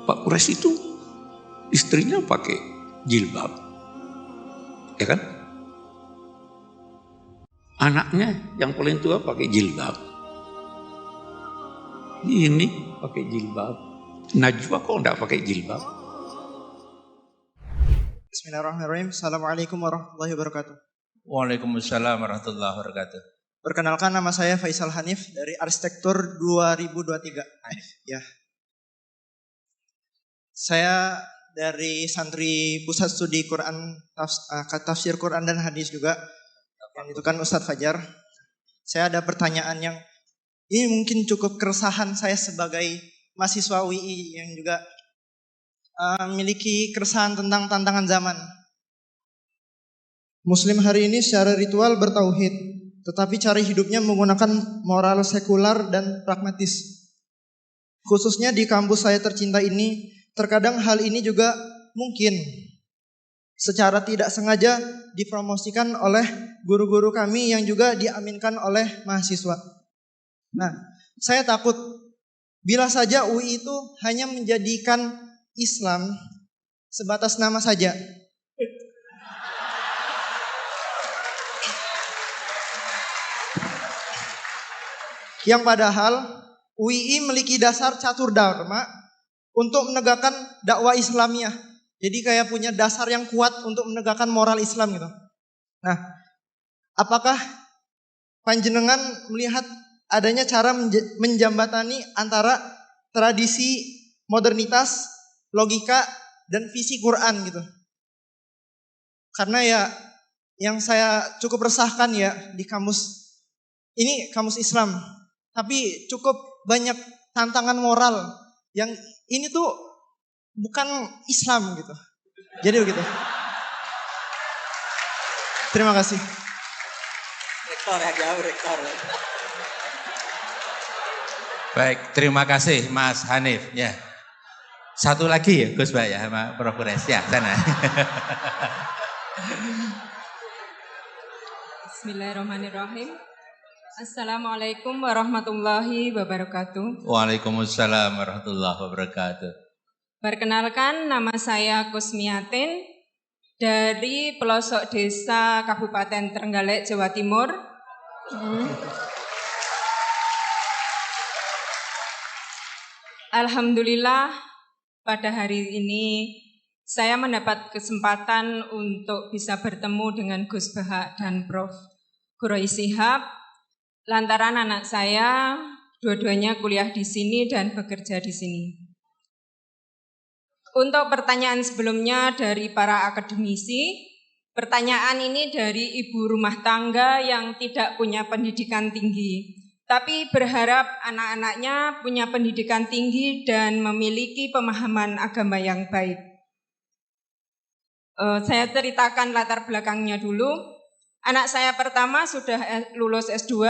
Pak Quraisy itu istrinya pakai jilbab, ya kan? Anaknya yang paling tua pakai jilbab. Ini pakai jilbab. Najwa kok enggak pakai jilbab? Bismillahirrahmanirrahim. Assalamualaikum warahmatullahi wabarakatuh. Waalaikumsalam warahmatullahi wabarakatuh. Perkenalkan, nama saya Faisal Hanif dari Arsitektur 2023. Ya. Saya dari santri Pusat Studi Quran, Tafsir Quran dan Hadis juga. Yang itu kan Ustadz Fajar. Saya ada pertanyaan yang ini mungkin cukup keresahan saya sebagai mahasiswa UI yang juga memiliki keresahan tentang tantangan zaman. Muslim hari ini secara ritual bertauhid, tetapi cara hidupnya menggunakan moral sekular dan pragmatis. Khususnya di kampus saya tercinta ini, terkadang hal ini juga mungkin secara tidak sengaja dipromosikan oleh guru-guru kami yang juga diaminkan oleh mahasiswa. Nah, saya takut bila saja UI itu hanya menjadikan Islam sebatas nama saja. Yang padahal UI memiliki dasar catur dharma untuk menegakkan dakwah Islamiyah. Jadi kayak punya dasar yang kuat untuk menegakkan moral Islam gitu. Nah, apakah panjenengan melihat adanya cara menjembatani antara tradisi, modernitas, logika, dan visi Quran gitu? Karena ya yang saya cukup resahkan ya di kamus, ini kamus Islam, tapi cukup banyak tantangan moral yang ini tuh bukan Islam gitu. Jadi begitu. Terima kasih. Rektor ya, jauh rektor. Baik, terima kasih Mas Hanif. Ya, satu lagi ya Gus Pak ya sama Prof. Quraisy ya sana. Bismillahirrahmanirrahim. Assalamualaikum warahmatullahi wabarakatuh. Waalaikumsalam warahmatullahi wabarakatuh. Perkenalkan, nama saya Kusmiatin dari pelosok desa Kabupaten Trenggalek, Jawa Timur. Alhamdulillah pada hari ini saya mendapat kesempatan untuk bisa bertemu dengan Gus Bahak dan Prof. Quraisy Shihab. Lantaran anak saya dua-duanya kuliah di sini dan bekerja di sini. Untuk pertanyaan sebelumnya dari para akademisi, pertanyaan ini dari ibu rumah tangga yang tidak punya pendidikan tinggi, tapi berharap anak-anaknya punya pendidikan tinggi dan memiliki pemahaman agama yang baik. Saya ceritakan latar belakangnya dulu. Anak saya pertama sudah lulus S2,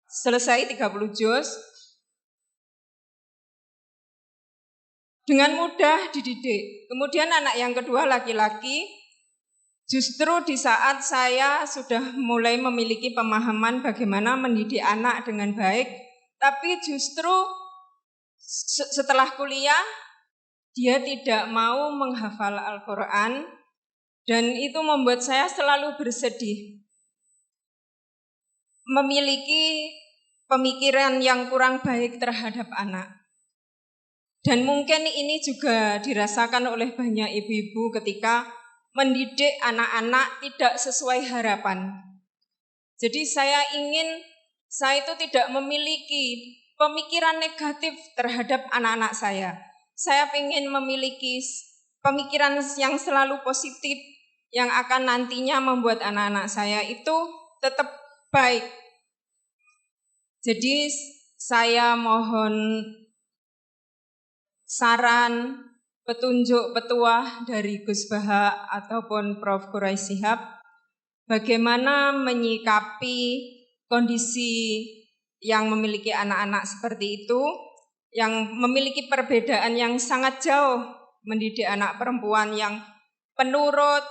selesai 30 juz, dengan mudah dididik. Kemudian anak yang kedua laki-laki, justru di saat saya sudah mulai memiliki pemahaman bagaimana mendidik anak dengan baik, tapi justru setelah kuliah, dia tidak mau menghafal Al-Quran, dan itu membuat saya selalu bersedih. Memiliki pemikiran yang kurang baik terhadap anak. Dan mungkin ini juga dirasakan oleh banyak ibu-ibu ketika mendidik anak-anak tidak sesuai harapan. Jadi saya itu tidak memiliki pemikiran negatif terhadap anak-anak saya. Saya ingin memiliki pemikiran yang selalu positif yang akan nantinya membuat anak-anak saya itu tetap baik. Jadi saya mohon saran, petunjuk, petuah dari Gus Bahak ataupun Prof. Quraisy Shihab bagaimana menyikapi kondisi yang memiliki anak-anak seperti itu, yang memiliki perbedaan yang sangat jauh, mendidik anak perempuan yang penurut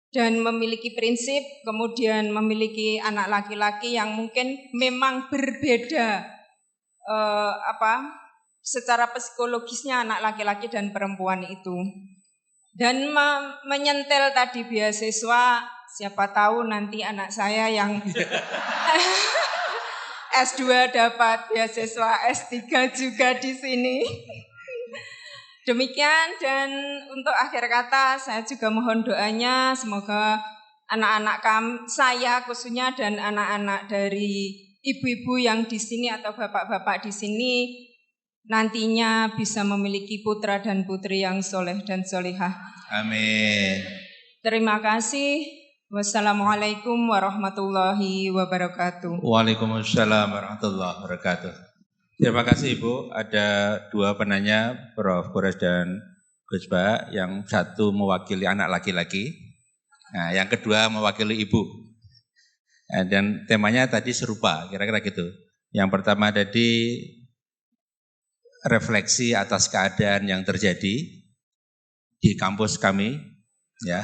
dan memiliki prinsip, kemudian memiliki anak laki-laki yang mungkin memang berbeda secara psikologisnya anak laki-laki dan perempuan itu. Dan menyentil tadi beasiswa, siapa tahu nanti anak saya yang S2 dapat beasiswa S3 juga di sini. Demikian, dan untuk akhir kata saya juga mohon doanya semoga anak-anak saya khususnya dan anak-anak dari ibu-ibu yang di sini atau bapak-bapak di sini nantinya bisa memiliki putra dan putri yang soleh dan solihah. Amin. Terima kasih. Wassalamualaikum warahmatullahi wabarakatuh. Waalaikumsalam warahmatullahi wabarakatuh. Terima kasih Ibu. Ada dua penanya, Prof. Quraisy dan Gus Ba. Yang satu mewakili anak laki-laki, nah, yang kedua mewakili ibu. Nah, dan temanya tadi serupa, kira-kira gitu. Yang pertama tadi refleksi atas keadaan yang terjadi di kampus kami, ya.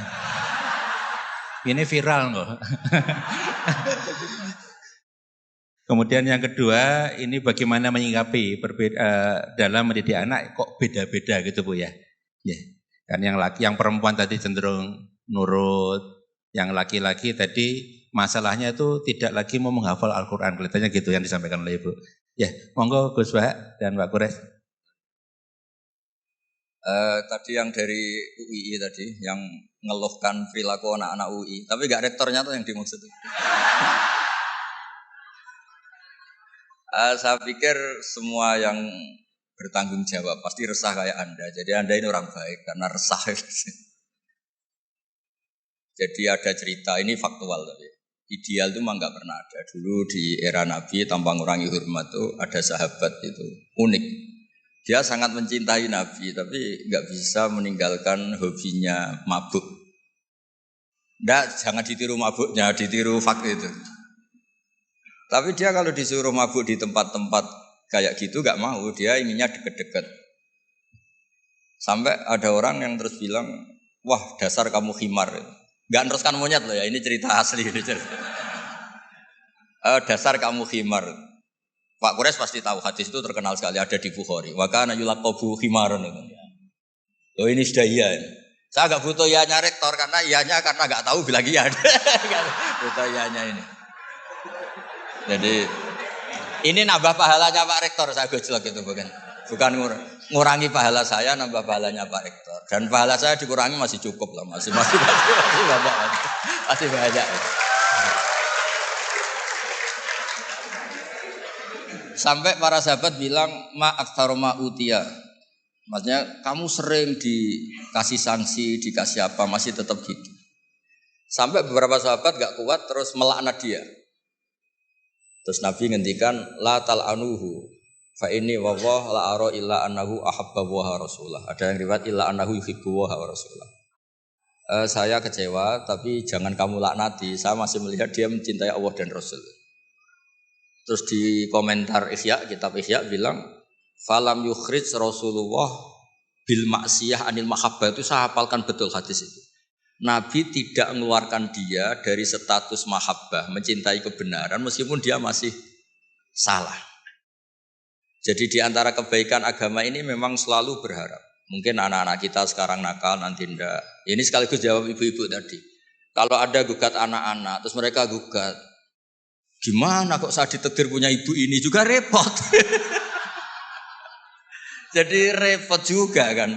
Ini viral loh. Kemudian yang kedua, ini bagaimana menyikapi dalam mendidik anak kok beda-beda gitu Bu ya. Ya. Kan yang perempuan tadi cenderung nurut, yang laki-laki tadi masalahnya itu tidak lagi mau menghafal Al-Qur'an, kelihatannya gitu yang disampaikan oleh Ibu. Ya, monggo Gus Wahab dan Pak Quraisy. Tadi yang dari UII tadi, yang ngeluhkan perilaku anak-anak UI, tapi gak rektornya tuh yang dimaksud. Saya pikir semua yang bertanggung jawab pasti resah kayak Anda. Jadi Anda ini orang baik karena resah. Jadi ada cerita, ini faktual tadi. Ideal itu memang gak pernah ada. Dulu di era Nabi tanpa ngurangi hormat tuh ada sahabat itu unik. Dia sangat mencintai Nabi tapi gak bisa meninggalkan hobinya mabuk. Nggak, jangan ditiru mabuknya, ditiru fakta itu. Tapi dia kalau disuruh mabuk di tempat-tempat kayak gitu gak mau, dia inginnya deket-deket. Sampai ada orang yang terus bilang, wah dasar kamu khimar. Gak neruskan monyet loh ya, ini cerita asli. Ini cerita. Dasar kamu khimar. Pak Quraisy pasti tahu hadis itu terkenal sekali, ada di Bukhari. Wa kana yulaqabu khimaran. Loh ini sudah iya. Saya gak butuh iyanya rektor karena iyanya karena gak tahu bilang iya. Butuh iyanya ini. Jadi ini nambah pahalanya Pak Rektor, saya gojlok itu bukan ngurangi pahala saya, nambah pahalanya Pak Rektor. Dan pahala saya dikurangi masih cukup lah, masih banyak. Sampai para sahabat bilang ma aktsara ma utiya. Maksudnya kamu sering dikasih sanksi, dikasih apa, masih tetap gitu. Sampai beberapa sahabat gak kuat terus melaknat dia. Terus Nabi ngendikan la tal'anuhu fa inni wallah la ara illa annahu ahabba wa rasulah. Ada yang riwayat illa annahu yuhibbu wa rasulah. Saya kecewa tapi jangan kamu laknati. Saya masih melihat dia mencintai Allah dan Rasul. Terus di komentar Ihya, kitab Ihya bilang falam yukhrij Rasulullah bil maksiyah anil mahabbah, itu saya hafalkan betul hadis itu. Nabi tidak mengeluarkan dia dari status mahabbah, mencintai kebenaran meskipun dia masih salah. Jadi di antara kebaikan agama ini memang selalu berharap. Mungkin anak-anak kita sekarang nakal, nanti enggak. Ini sekaligus jawab ibu-ibu tadi. Kalau ada gugat anak-anak, terus mereka gugat, gimana kok saya ditakdir punya ibu ini, juga repot. Jadi repot juga kan.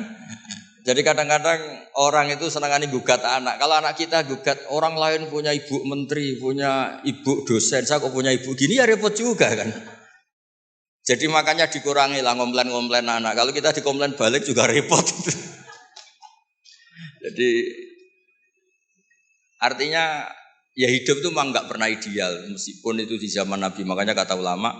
Jadi kadang-kadang orang itu senangani gugat anak. Kalau anak kita gugat orang lain punya ibu menteri, punya ibu dosen, saya kok punya ibu gini, ya repot juga kan. Jadi makanya dikurangi lah ngomplain-ngomplain anak. Kalau kita dikomplain balik juga repot. Jadi artinya ya hidup itu memang nggak pernah ideal. Meskipun itu di zaman Nabi, makanya kata ulama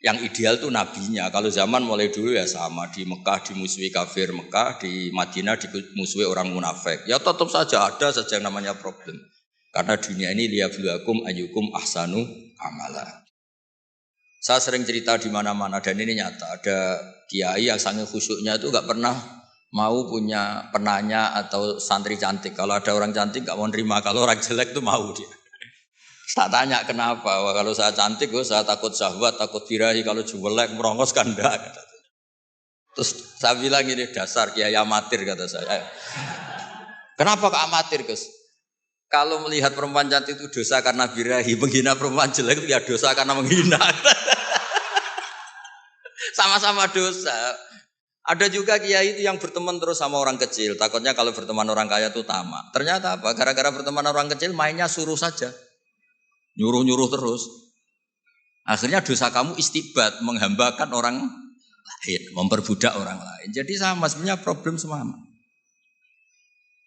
yang ideal itu nabinya. Kalau zaman mulai dulu ya sama, di Mekah dimusuhi kafir Mekah, di Madinah dimusuhi orang munafik. Ya tetap saja ada saja yang namanya problem. Karena dunia ini liyabluwakum ayyukum ahsanu amala. Saya sering cerita di mana-mana dan ini nyata. Ada kiai yang sangat khusyuknya itu enggak pernah mau punya penanya atau santri cantik. Kalau ada orang cantik enggak mau nerima, kalau orang jelek itu mau dia. Tak tanya kenapa, wah, kalau saya cantik saya takut syahwat, takut birahi, kalau jelek merongos kan enggak. Terus saya bilang ini dasar kiai amatir kata saya. Kenapa kok amatir Gus? Kalau melihat perempuan cantik itu dosa karena birahi, menghina perempuan jelek itu ya dosa karena menghina. Sama-sama dosa. Ada juga kiai itu yang berteman terus sama orang kecil. Takutnya kalau berteman orang kaya itu tamak. Ternyata apa? Gara-gara berteman orang kecil mainnya suruh saja. Nyuruh-nyuruh terus. Akhirnya dosa kamu istibat, menghambakan orang lain, memperbudak orang lain. Jadi sama sebenarnya problem semua.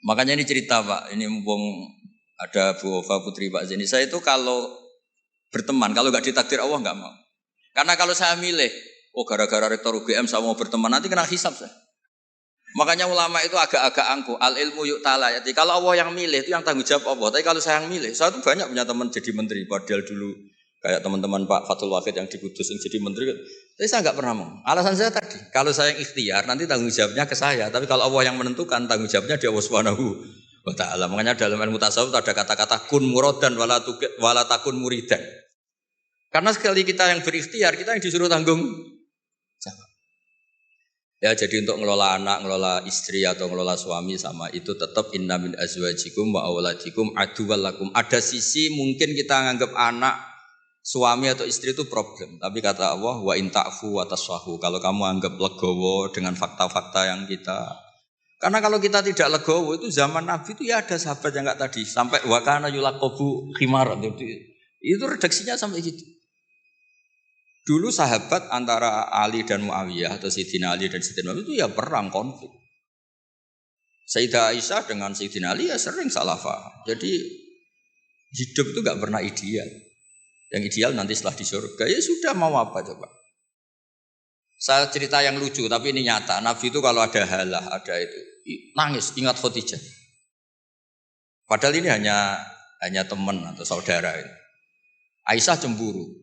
Makanya ini cerita Pak, ini mumpung ada Bu Ova Putri Pak Zeni. Saya itu kalau berteman, kalau nggak ditakdir Allah nggak mau. Karena kalau saya milih, gara-gara rektor UGM saya mau berteman, nanti kena hisab saya. Makanya ulama itu agak-agak angkuh. Al ilmu yuk ta'ala. Jadi kalau Allah yang milih itu yang tanggung jawab Allah. Tapi kalau saya yang milih, saya tuh banyak punya teman jadi menteri. Padahal dulu kayak teman-teman Pak Fatul Wahid yang di Kudus yang jadi menteri. Tapi saya nggak pernah mau. Alasan saya tadi, kalau saya yang ikhtiar nanti tanggung jawabnya ke saya. Tapi kalau Allah yang menentukan tanggung jawabnya di Allah Subhanahu wa ta'ala. Makanya dalam ilmu tasawuf ada kata-kata kun muradan wala takun muridan. Karena sekali kita yang berikhtiar, kita yang disuruh tanggung jawab. Ya jadi untuk ngelola anak, ngelola istri atau ngelola suami sama itu tetap inna min azwajikum wa auladikum aduwwal lakum. Ada sisi mungkin kita nganggap anak, suami atau istri itu problem. Tapi kata Allah wa in ta'fu wa tasfahu. Kalau kamu anggap legowo dengan fakta-fakta yang kita. Karena kalau kita tidak legowo itu zaman Nabi itu ya ada sahabat yang enggak tadi sampai wa kana yulaqabu khimaran. Itu redaksinya sampai gitu. Dulu sahabat antara Ali dan Muawiyah atau Sayyidina Ali dan Sayyidina Muawiyah itu ya perang konflik. Sayyidah Aisyah dengan Sayyidina Ali ya sering salah paham. Jadi hidup itu enggak pernah ideal. Yang ideal nanti setelah di surga ya sudah mau apa coba. Saya cerita yang lucu tapi ini nyata. Nabi itu kalau ada halah, ada itu nangis ingat Khadijah. Padahal ini hanya teman atau saudara ini. Aisyah cemburu.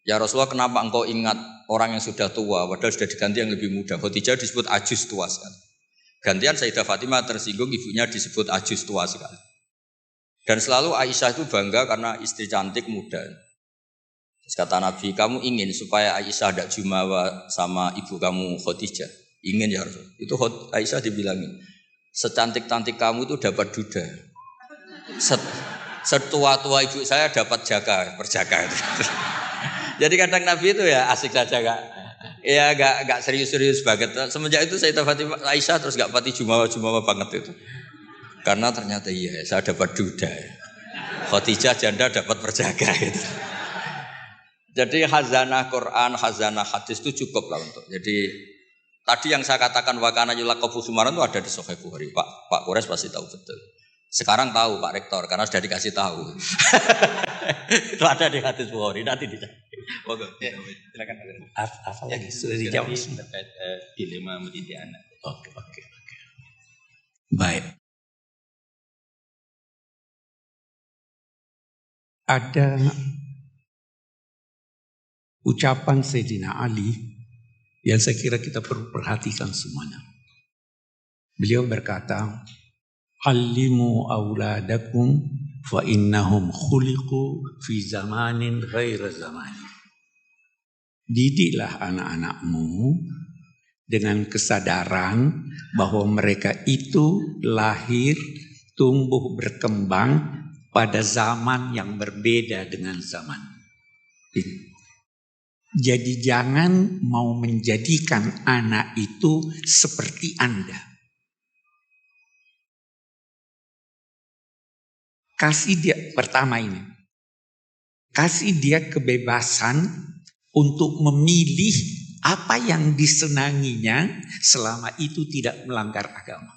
Ya Rasulullah kenapa engkau ingat orang yang sudah tua padahal sudah diganti yang lebih muda. Khadijah disebut ajus tua sekali. Gantian Sayyidah Fatimah tersinggung ibunya disebut ajus tua sekali. Dan selalu Aisyah itu bangga karena istri cantik muda. Terus kata Nabi, kamu ingin supaya Aisyah tidak jumawa sama ibu kamu Khadijah? Ingin ya Rasul. Itu Aisyah dibilangin, secantik-cantik kamu itu dapat duda. Setua-tua ibu saya dapat perjaka. Jadi kadang Nabi itu ya asik saja gak serius-serius banget. Semenjak itu Sayyidah Fatimah Aisyah terus gak pati jumawa banget itu. Karena ternyata iya saya dapat duda. Khadijah janda dapat perjaka itu. Jadi khazanah Quran, khazanah hadis itu cukup lah untuk. Jadi tadi yang saya katakan wakana yulaqabu khimaran itu ada di Sahih Bukhari. Pak Kures pasti tahu betul. Sekarang tahu Pak Rektor karena sudah dikasih tahu. Itu ada di hadis Bukhari nanti dicari. Oke, silakan. Apa lagi sudah dijawab terkait dilema mendidik anak. Oke. Baik. Ada ucapan Sayyidina Ali yang saya kira kita perlu perhatikan semuanya. Beliau berkata, "Allimu auladakum fa innahum khuliqu fi zamanin ghaira zamani." Didiklah anak-anakmu dengan kesadaran bahwa mereka itu lahir, tumbuh, berkembang pada zaman yang berbeda dengan zaman ini. Jadi jangan mau menjadikan anak itu seperti Anda. Kasih dia pertama ini. Kasih dia kebebasan untuk memilih apa yang disenanginya selama itu tidak melanggar agama.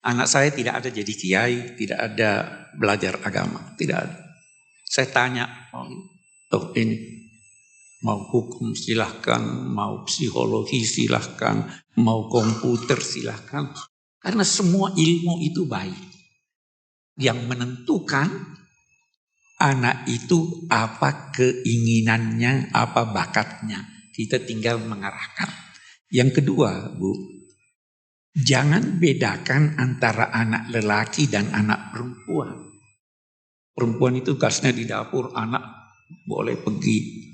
Anak saya tidak ada jadi kiai, tidak ada belajar agama, tidak ada. Saya tanya, ini mau hukum silahkan, mau psikologi silahkan, mau komputer silahkan. Karena semua ilmu itu baik. Yang menentukan anak itu apa keinginannya, apa bakatnya. Kita tinggal mengarahkan. Yang kedua, Bu, jangan bedakan antara anak lelaki dan anak perempuan. Perempuan itu gasnya di dapur, anak boleh pergi.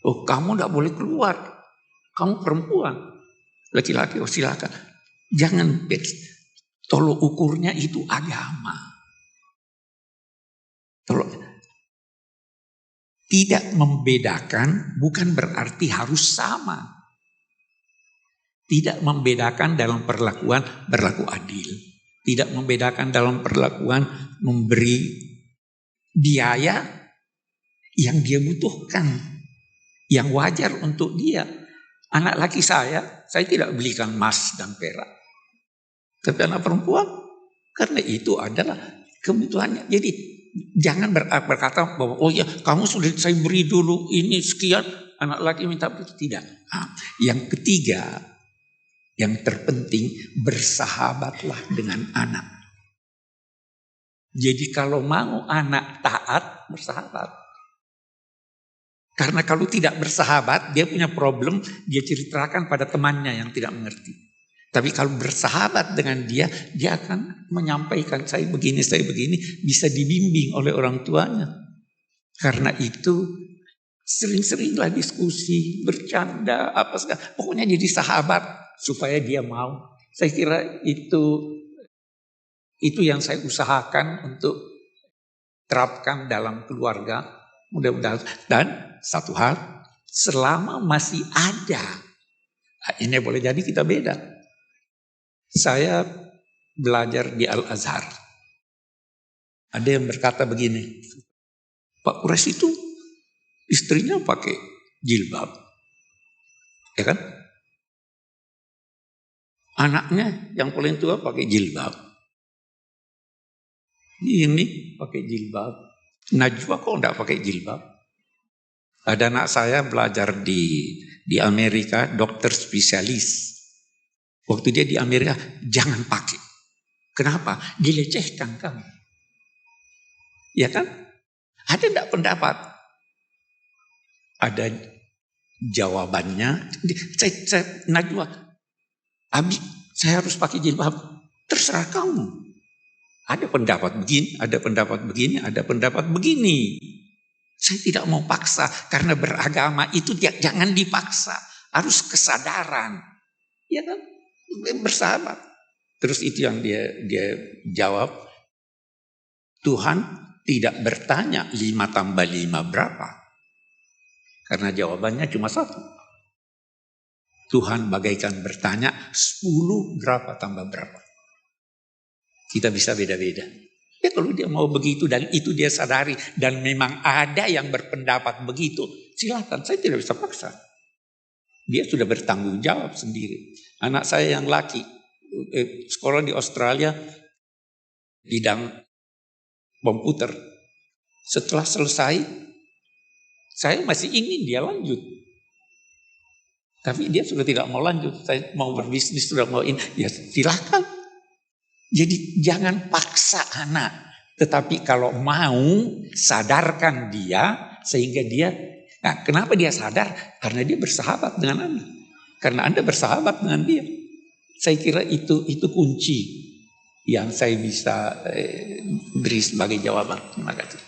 Oh, kamu tidak boleh keluar. Kamu perempuan. laki-laki, oh silakan. Jangan, tolok ukurnya itu agama. Tidak membedakan bukan berarti harus sama. Tidak membedakan dalam perlakuan berlaku adil. Tidak membedakan dalam perlakuan memberi biaya yang dia butuhkan, yang wajar untuk dia. Anak laki saya tidak belikan emas dan perak. Tapi anak perempuan, karena itu adalah kebutuhannya. Jadi jangan berkata bahwa oh ya kamu sudah saya beri dulu ini sekian, anak laki minta tidak. Yang ketiga, yang terpenting, bersahabatlah dengan anak. Jadi kalau mau anak taat, bersahabat. Karena kalau tidak bersahabat, dia punya problem, dia ceritakan pada temannya yang tidak mengerti. Tapi kalau bersahabat dengan dia akan menyampaikan saya begini, bisa dibimbing oleh orang tuanya. Karena itu sering-seringlah diskusi, bercanda, apa segala. Pokoknya jadi sahabat supaya dia mau. Saya kira itu yang saya usahakan untuk terapkan dalam keluarga. Mudah-mudahan. Dan satu hal, selama masih ada, ini boleh jadi kita beda. Saya belajar di Al-Azhar. Ada yang berkata begini, Pak Kures itu istrinya pakai jilbab. Ya kan? Anaknya yang paling tua pakai jilbab. Ini pakai jilbab. Najwa kok enggak pakai jilbab? Ada anak saya belajar di Amerika, dokter spesialis. Waktu dia di Amerika, jangan pakai. Kenapa? Dilecehkan kamu. Ya kan? Ada enggak pendapat? Ada jawabannya. Najwa, Abi, saya harus pakai jilbab. Terserah kamu. Ada pendapat begini, ada pendapat begini, ada pendapat begini. Saya tidak mau paksa karena beragama itu jangan dipaksa, harus kesadaran. Ya kan? Bersahabat. Terus itu yang dia jawab. Tuhan tidak bertanya 5 tambah 5 berapa. Karena jawabannya cuma 1. Tuhan bagaikan bertanya 10 berapa tambah berapa. Kita bisa beda-beda. Ya kalau dia mau begitu dan itu dia sadari dan memang ada yang berpendapat begitu, silakan, saya tidak bisa paksa. Dia sudah bertanggung jawab sendiri. Anak saya yang laki sekolah di Australia bidang komputer. Setelah selesai, saya masih ingin dia lanjut. Tapi dia sudah tidak mau lanjut. Saya mau berbisnis, sudah mau ini. Ya silakan. Jadi jangan paksa anak. Tetapi kalau mau, sadarkan dia sehingga dia. Nah, kenapa dia sadar? Karena dia bersahabat dengan Anda. Karena Anda bersahabat dengan dia. Saya kira itu kunci yang saya bisa beri sebagai jawaban. Terima kasih.